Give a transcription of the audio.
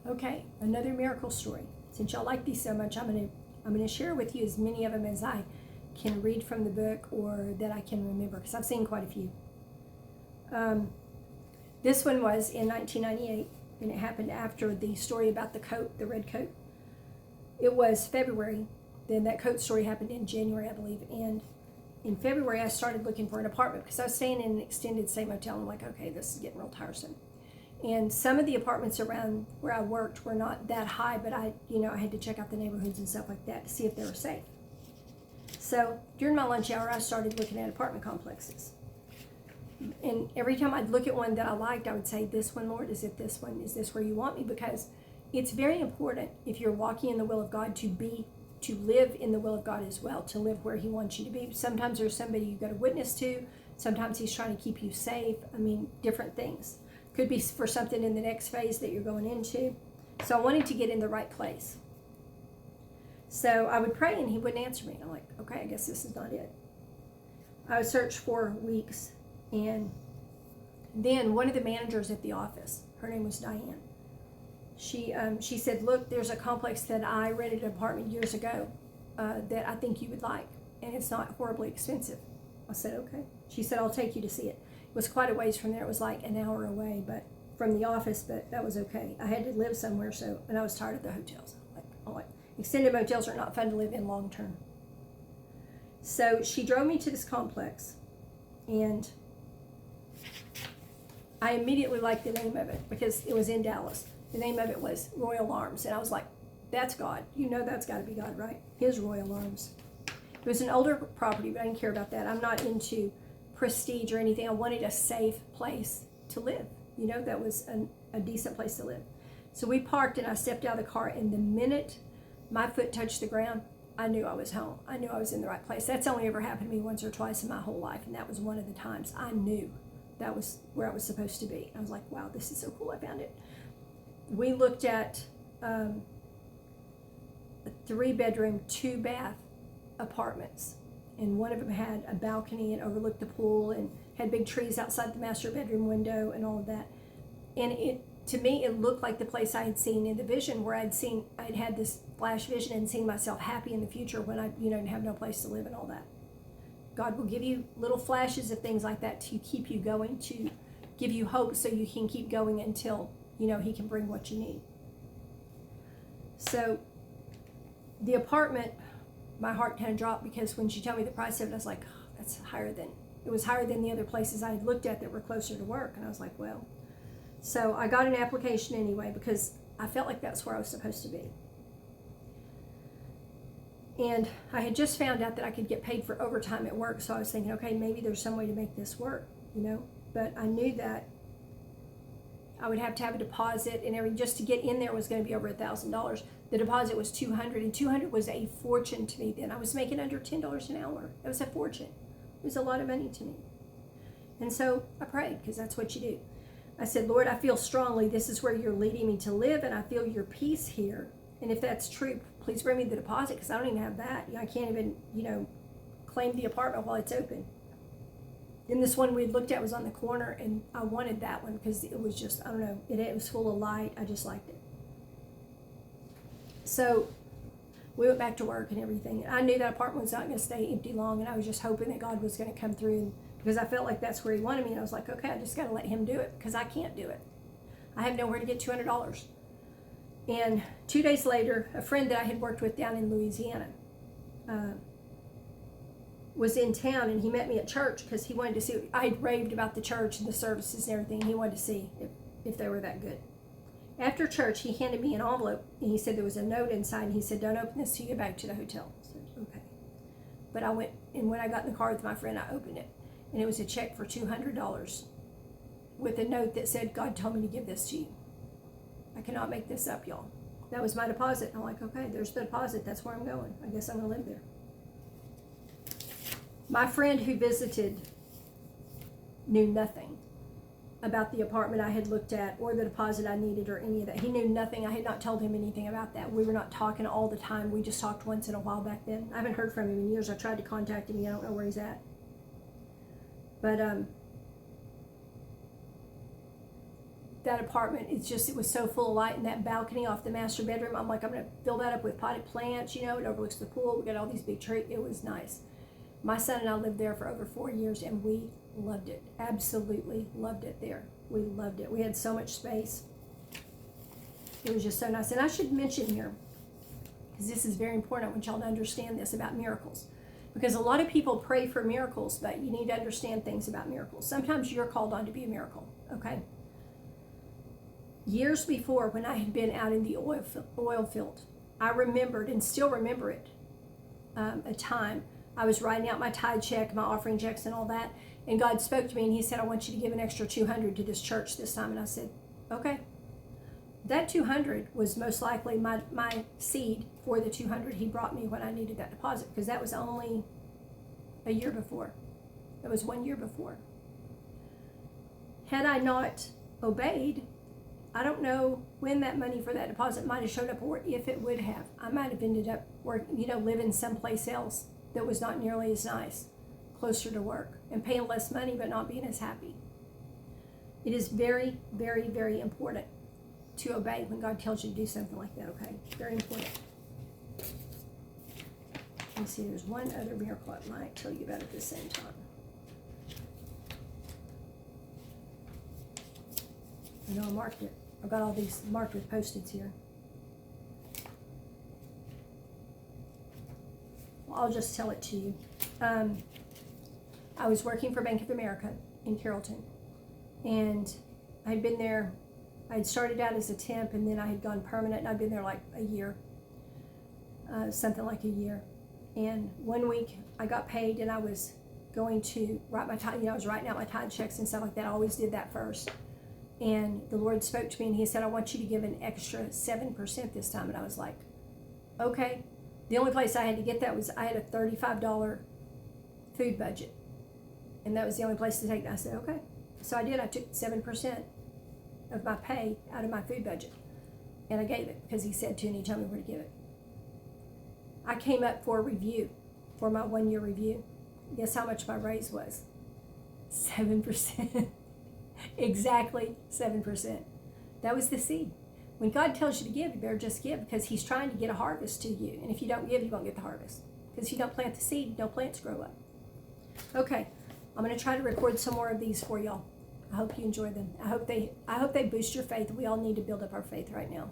Okay, another miracle story. Since y'all like these so much, I'm gonna share with you as many of them as I can read from the book or that I can remember, because I've seen quite a few. This one was in 1998, and it happened after the story about the coat, the red coat. It was February. Then that coat story happened in January, I believe. And in February, I started looking for an apartment because I was staying in an extended stay motel. I'm like, okay, this is getting real tiresome. And some of the apartments around where I worked were not that high, but I had to check out the neighborhoods and stuff like that to see if they were safe. So during my lunch hour, I started looking at apartment complexes. And every time I'd look at one that I liked, I would say, this one, Lord, is it this one? Is this where you want me? Because it's very important, if you're walking in the will of God, to live in the will of God as well, to live where he wants you to be. Sometimes there's somebody you've got to witness to. Sometimes he's trying to keep you safe. I mean, different things. Could be for something in the next phase that you're going into. So I wanted to get in the right place. So I would pray and he wouldn't answer me. I'm like, okay, I guess this is not it. I would search for weeks. And then one of the managers at the office, her name was Diane, she said, look, there's a complex that I rented an apartment years ago that I think you would like, and it's not horribly expensive. I said, okay. She said, I'll take you to see it. It was quite a ways from there. It was like an hour away, but from the office, but that was okay. I had to live somewhere, and I was tired of the hotels. Like, extended motels are not fun to live in long term. So she drove me to this complex, and I immediately liked the name of it because it was in Dallas. The name of it was Royal Arms, and I was like, that's God. You know that's got to be God, right? His Royal Arms. It was an older property, but I didn't care about that. I'm not into prestige or anything. I wanted a safe place to live. That was a decent place to live. So we parked, and I stepped out of the car, and the minute my foot touched the ground, I knew I was home. I knew I was in the right place. That's only ever happened to me once or twice in my whole life, and that was one of the times I knew that was where I was supposed to be. I was like, wow, this is so cool. I found it. We looked at a 3-bedroom, 2-bath apartments, and one of them had a balcony and overlooked the pool and had big trees outside the master bedroom window and all of that. And to me, it looked like the place I had seen in the vision, where I'd had this flash vision and seen myself happy in the future when I have no place to live and all that. God will give you little flashes of things like that to keep you going, to give you hope so you can keep going until he can bring what you need. So the apartment, my heart kind of dropped, because when she told me the price of it, I was like, oh, it was higher than the other places I had looked at that were closer to work. And I was like, well, so I got an application anyway, because I felt like that's where I was supposed to be. And I had just found out that I could get paid for overtime at work, so I was thinking, okay, maybe there's some way to make this work, but I knew that I would have to have a deposit, and just to get in there was going to be over $1,000. The deposit was $200, and $200 was a fortune to me then. I was making under $10 an hour. It was a fortune. It was a lot of money to me. And so I prayed, because that's what you do. I said, Lord, I feel strongly this is where you're leading me to live, and I feel your peace here. And if that's true, please bring me the deposit, because I don't even have that. I can't even, claim the apartment while it's open. And this one we looked at was on the corner, and I wanted that one because it was just, I don't know, it was full of light. I just liked it. So we went back to work and everything. I knew that apartment was not going to stay empty long, and I was just hoping that God was going to come through, because I felt like that's where he wanted me. And I was like, okay, I just got to let him do it, because I can't do it. I have nowhere to get $200. And 2 days later, a friend that I had worked with down in Louisiana was in town, and he met me at church because he wanted to see. I had raved about the church and the services and everything. He wanted to see if they were that good. After church, he handed me an envelope, and he said there was a note inside, and he said, don't open this till you get back to the hotel. I said, okay. But I went, and when I got in the car with my friend, I opened it, and it was a check for $200 with a note that said, God told me to give this to you. I cannot make this up, y'all. That was my deposit. I'm like, okay, there's the deposit. That's where I'm going. I guess I'm going to live there. My friend who visited knew nothing about the apartment I had looked at or the deposit I needed or any of that. He knew nothing. I had not told him anything about that. We were not talking all the time. We just talked once in a while back then. I haven't heard from him in years. I tried to contact him. I don't know where he's at. But that apartment, it was so full of light, and that balcony off the master bedroom, I'm like, I'm going to fill that up with potted plants, it overlooks the pool, we got all these big trees. It was nice. My son and I lived there for over 4 years, and we loved it. Absolutely loved it there. We loved it. We had so much space. It was just so nice. And I should mention here, because this is very important, I want y'all to understand this about miracles. Because a lot of people pray for miracles, but you need to understand things about miracles. Sometimes you're called on to be a miracle, okay? Years before, when I had been out in the oil field, I remembered, and still remember it, a time I was writing out my tithe check, my offering checks, and all that, and God spoke to me, and he said, I want you to give an extra $200 to this church this time. And I said, okay. That $200 was most likely my seed for the $200 he brought me when I needed that deposit, because that was only a year before. It was 1 year before. Had I not obeyed, I don't know when that money for that deposit might have showed up, or if it would have. I might have ended up living someplace else that was not nearly as nice, closer to work, and paying less money but not being as happy. It is very, very, very important to obey when God tells you to do something like that, okay? Very important. Let me see, there's one other miracle I might tell you about at the same time. I know I marked it. I've got all these marked with Post-its here. Well, I'll just tell it to you. I was working for Bank of America in Carrollton, and I'd been there. I'd started out as a temp, and then I had gone permanent, and I'd been there like a year, something like a year. And one week I got paid, and I was going to write my tithe. I was writing out my tithe checks and stuff like that. I always did that first. And the Lord spoke to me, and he said, I want you to give an extra 7% this time. And I was like, okay. The only place I had to get that was I had a $35 food budget, and that was the only place to take that. I said, okay. So I did. I took 7% of my pay out of my food budget, and I gave it because he said to, and he told me where to give it. I came up for a review, for my 1 year review. Guess how much my raise was? 7%. Exactly 7%. That was the seed. When God tells you to give, you better just give, because he's trying to get a harvest to you. And if you don't give, you won't get the harvest. Because if you don't plant the seed, no plants grow up. Okay, I'm going to try to record some more of these for y'all. I hope you enjoy them. I hope they boost your faith. We all need to build up our faith right now.